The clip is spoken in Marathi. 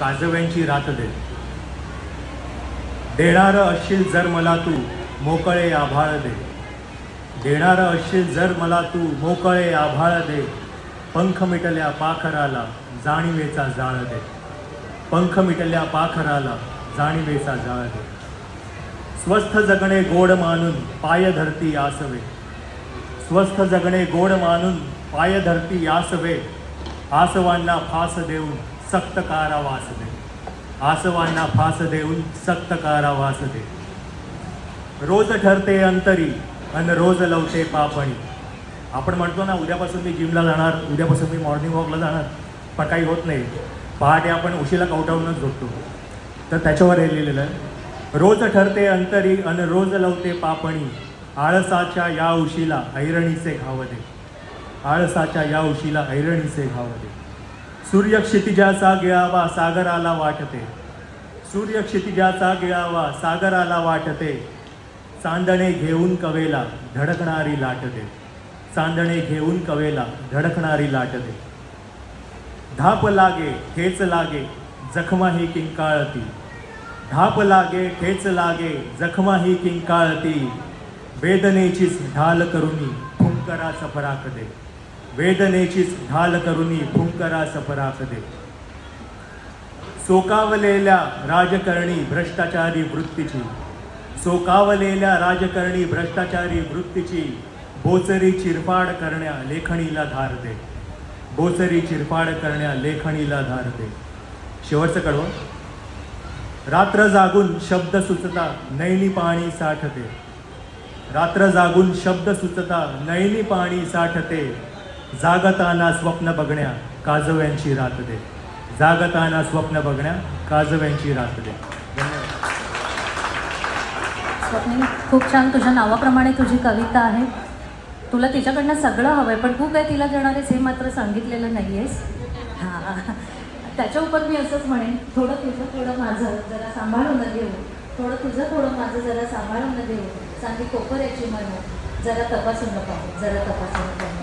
काजव्यांची रात दे. देणार असशील जर मला तू मोकळे आभाळ दे. देणार असशील जर मला तू मोकळे आभाळ दे. पंख मिटल्या पाखराला जाणीवेचा जाळ दे. पंख मिटल्या पाखराला जाणीवेचा जाळ दे. स्वस्थ जगणे गोड मानून पाय धरती आसवे. स्वस्थ जगणे गोड मानून पाय धरती आसवे. आसवांना फास देऊन सक्त कारावास दे. आसवांना फास देऊन सक्त कारावास दे. रोज ठरते अंतरी अन रोज लवते पापणी. आपण म्हणतो ना, उद्यापासून मी जिमला जाणार, उद्यापासून मी मॉर्निंग वॉकला जाणार, पण काही होत नाही. पहाटे आपण उशीला कवटावूनच झोपतो. तर त्याच्यावर हे लिहिलेलं आहे, रोज ठरते अंतरी अन रोज लवते पापणी. आळसाच्या या उशीला ऐरणीचे घाव दे. आळसाच्या या उशीला ऐरणीचे घाव दे. सूर्य क्षितिजाचा गिळावा सागराला वाटते. सूर्य क्षितिजाचा गिळावा सागराला वाटते. चांदणे घेऊन कवेला धडकणारी लाट दे. चांदणे घेऊन कवेला धडकणारी लाट दे. धाप लागे ठेच लागे जखमा ही किंकाळती. धाप लागे ठेच लागे जखमा ही किंकाळती. वेदनेचीच ढाल करुनी फुंकरा सफराक दे. वेदनेचीच ढाल करुनी फुंकरा सफराक दे. सोकावलेल्या राजकारणी भ्रष्टाचारी वृत्तीची. सोकावलेल्या राजकारणी भ्रष्टाचारी वृत्तीची. बोचरी चिरफाड करण्या लेखणीला धार दे. बोचरी चिरफाड करण्या लेखणीला धार दे. शेवटचं कडवं, रात्र जागून शब्द सुचता नैनी पाणी साठते. रात्र जागून शब्द सुचता नैनी पाणी साठते. जागताना स्वप्न बघण्या काजव्यांची रात दे. जागताना स्वप्न बघण्या काजव्यांची रात दे. धन्यवाद. स्वप्नील, खूप छान. तुझ्या नावाप्रमाणे तुझी कविता आहे. तुला तिच्याकडनं सगळं हवं आहे, पण तू काय तिला देणार आहेस हे मात्र सांगितलेलं नाही आहेस. हां, त्याच्या उपर मी असंच म्हणेन, थोडं तुझं थोडं माझं जरा सांभाळून देऊ. थोडं तुझं थोडं माझं जरा सांभाळून देऊ. सांगी कोपऱ्याची मन जरा तपासून पाहू. जरा तपासून पाहू.